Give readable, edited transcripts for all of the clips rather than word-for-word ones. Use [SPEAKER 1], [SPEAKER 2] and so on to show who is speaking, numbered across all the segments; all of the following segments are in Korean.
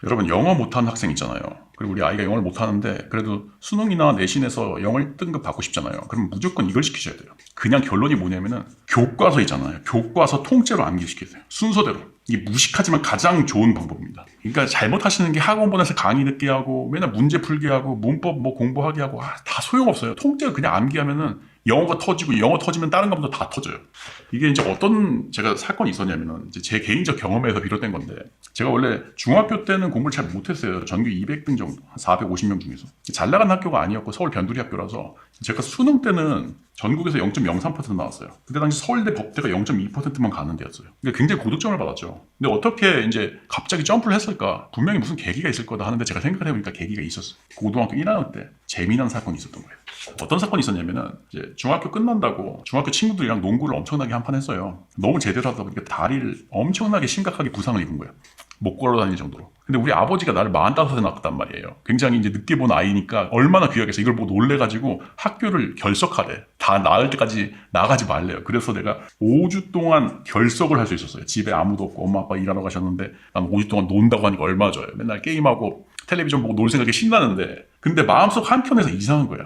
[SPEAKER 1] 여러분 영어 못하는 학생 있잖아요. 그리고 우리 아이가 영어를 못하는데 그래도 수능이나 내신에서 영어 1등급 받고 싶잖아요. 그럼 무조건 이걸 시키셔야 돼요. 그냥 결론이 뭐냐면은 교과서 있잖아요. 교과서 통째로 암기시켜야 돼요. 순서대로. 이게 무식하지만 가장 좋은 방법입니다. 그러니까 잘못하시는 게 학원본에서 강의 듣게 하고 맨날 문제 풀게 하고 문법 뭐 공부하게 하고 다 소용없어요. 통째로 그냥 암기하면은 영어가 터지고 영어 터지면 다른 것도 다 터져요. 이게 이제 어떤 제가 사건이 있었냐면은 이제 제 개인적 경험에서 비롯된 건데 제가 원래 중학교 때는 공부를 잘 못했어요. 전교 200등 정도, 한 450명 중에서. 잘 나간 학교가 아니었고 서울 변두리 학교라서 제가 수능 때는 전국에서 0.03% 나왔어요. 그때 당시 서울대 법대가 0.2%만 가는 데였어요. 그러니까 굉장히 고득점을 받았죠. 근데 어떻게 이제 갑자기 점프를 했을까? 분명히 무슨 계기가 있을 거다 하는데 제가 생각을 해보니까 계기가 있었어요. 고등학교 1학년 때 재미난 사건이 있었던 거예요. 어떤 사건이 있었냐면은 이제 중학교 끝난다고 중학교 친구들이랑 농구를 엄청나게 한 판 했어요. 너무 제대로 하다 보니까 다리를 엄청나게 심각하게 부상을 입은 거예요. 못 걸어 다닐 정도로. 근데 우리 아버지가 나를 45에 낳았단 말이에요. 굉장히 이제 늦게 본 아이니까 얼마나 귀하겠어. 이걸 보고 놀래가지고 학교를 결석하래. 다 나을 때까지 나가지 말래요. 그래서 내가 5주 동안 결석을 할 수 있었어요. 집에 아무도 없고 엄마 아빠 일하러 가셨는데 난 5주 동안 논다고 하니까 얼마나 좋아요. 맨날 게임하고 텔레비전 보고 놀 생각이 신나는데 근데 마음속 한켠에서 이상한 거야.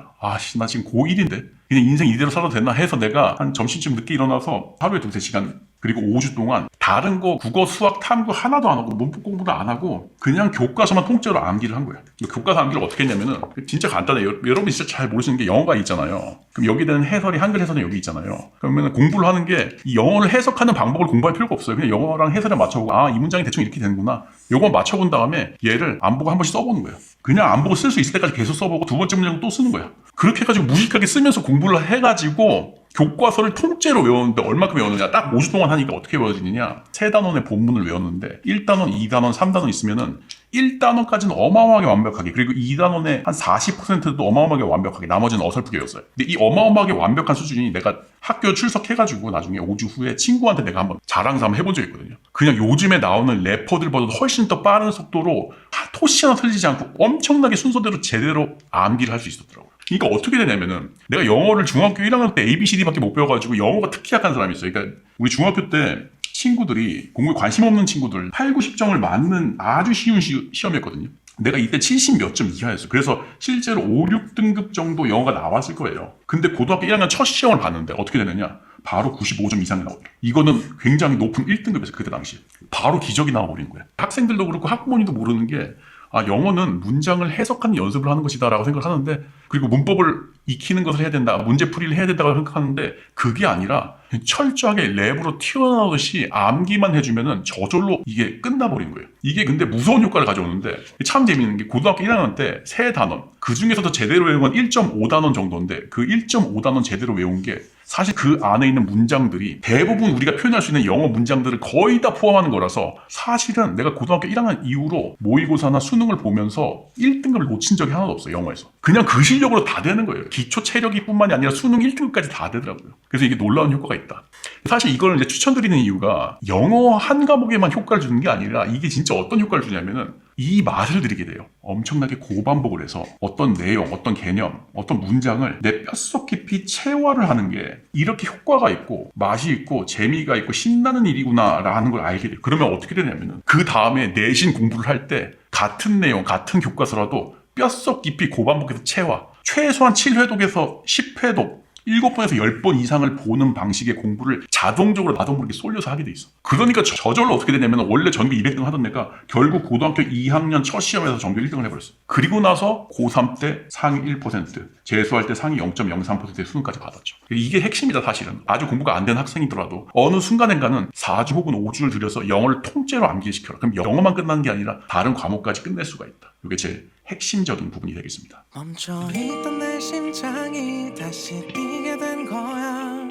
[SPEAKER 1] 나 지금 고1인데 그냥 인생 이대로 살아도 되나 해서 내가 한 점심쯤 늦게 일어나서 하루에 2-3시간 그리고 5주 동안 다른 거 국어, 수학, 탐구 하나도 안 하고 문법 공부도 안 하고 그냥 교과서만 통째로 암기를 한 거야. 교과서 암기를 어떻게 했냐면은 진짜 간단해요. 여러분이 진짜 잘 모르시는 게 영어가 있잖아요. 그럼 여기에 대한 해설이 한글 해설은 여기 있잖아요. 그러면 공부를 하는 게 이 영어를 해석하는 방법을 공부할 필요가 없어요. 그냥 영어랑 해설에 맞춰보고 이 문장이 대충 이렇게 되는구나. 요거 맞춰본 다음에 얘를 안 보고 한 번씩 써보는 거예요. 그냥 안 보고 쓸 수 있을 때까지 계속 써보고 두 번째 문장은 또 쓰는 거야. 그렇게 해가지고 무식하게 쓰면서 공부를 해가지고 교과서를 통째로 외웠는데 얼마큼 외웠느냐 딱 5주 동안 하니까 어떻게 외워지느냐 3단원의 본문을 외웠는데 1단원, 2단원, 3단원 있으면은 1단원까지는 어마어마하게 완벽하게 그리고 2단원의 한 40%도 어마어마하게 완벽하게 나머지는 어설프게 외웠어요. 근데 이 어마어마하게 완벽한 수준이 내가 학교 출석해가지고 나중에 5주 후에 친구한테 내가 한번 자랑삼아 해본 적이 있거든요. 그냥 요즘에 나오는 래퍼들보다도 훨씬 더 빠른 속도로 토시 하나 틀리지 않고 엄청나게 순서대로 제대로 암기를 할 수 있었더라고요. 그러니까 어떻게 되냐면은 내가 영어를 중학교 1학년 때 ABCD밖에 못 배워가지고 영어가 특히 약한 사람이 있어요. 그러니까 우리 중학교 때 친구들이 공부에 관심 없는 친구들 8, 90점을 맞는 아주 쉬운 시험이었거든요. 내가 이때 70 몇 점 이하였어요. 그래서 실제로 5, 6등급 정도 영어가 나왔을 거예요. 근데 고등학교 1학년 첫 시험을 봤는데 어떻게 되느냐? 바로 95점 이상이 나오더라고요. 이거는 굉장히 높은 1등급이었어요. 그때 당시. 바로 기적이 나와버린 거예요. 학생들도 그렇고 학부모님도 모르는 게 영어는 문장을 해석하는 연습을 하는 것이다 라고 생각을 하는데 그리고 문법을 익히는 것을 해야 된다, 문제풀이를 해야 된다고 생각하는데 그게 아니라 철저하게 랩으로 튀어나오듯이 암기만 해주면은 저절로 이게 끝나버린 거예요. 이게 근데 무서운 효과를 가져오는데 참 재밌는 게 고등학교 1학년 때 3단원 그 중에서도 제대로 외운 건 1.5단원 정도인데 그 1.5단원 제대로 외운 게 사실 그 안에 있는 문장들이 대부분 우리가 표현할 수 있는 영어 문장들을 거의 다 포함하는 거라서 사실은 내가 고등학교 1학년 이후로 모의고사나 수능을 보면서 1등급을 놓친 적이 하나도 없어요. 영어에서. 그냥 그 실력으로 다 되는 거예요. 기초 체력이 뿐만이 아니라 수능 1등급까지 다 되더라고요. 그래서 이게 놀라운 효과가 있다. 사실 이걸 이제 추천드리는 이유가 영어 한 과목에만 효과를 주는 게 아니라 이게 진짜 어떤 효과를 주냐면은 이 맛을 들이게 돼요. 엄청나게 고반복을 해서 어떤 내용, 어떤 개념, 어떤 문장을 내 뼛속 깊이 체화를 하는 게 이렇게 효과가 있고 맛이 있고 재미가 있고 신나는 일이구나 라는 걸 알게 돼요. 그러면 어떻게 되냐면은 그 다음에 내신 공부를 할 때 같은 내용, 같은 교과서라도 뼛속 깊이 고반복해서 체화 최소한 7회독에서 10회독 7번에서 10번 이상을 보는 방식의 공부를 자동적으로 나도 모르게 쏠려서 하게 돼 있어. 그러니까 저절로 어떻게 되냐면 원래 전교 200등 하던 애가 결국 고등학교 2학년 첫 시험에서 전교 1등을 해버렸어. 그리고 나서 고3 때 상위 1%, 재수할 때 상위 0.03%의 수능까지 받았죠. 이게 핵심이다 사실은. 아주 공부가 안 된 학생이더라도 어느 순간인가는 4주 혹은 5주를 들여서 영어를 통째로 암기시켜라. 그럼 영어만 끝나는 게 아니라 다른 과목까지 끝낼 수가 있다. 이게 제일 핵심적인 부분이 되겠습니다.
[SPEAKER 2] 멈춰있던 내 심장이 다시 뛰게 된 거야.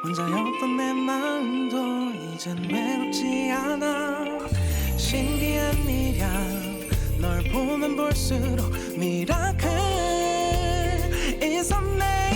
[SPEAKER 2] 혼자였던 내 마음도 이젠 외롭지 않아. 신기한 일이야. 널 보면 볼수록 미라클 있었네.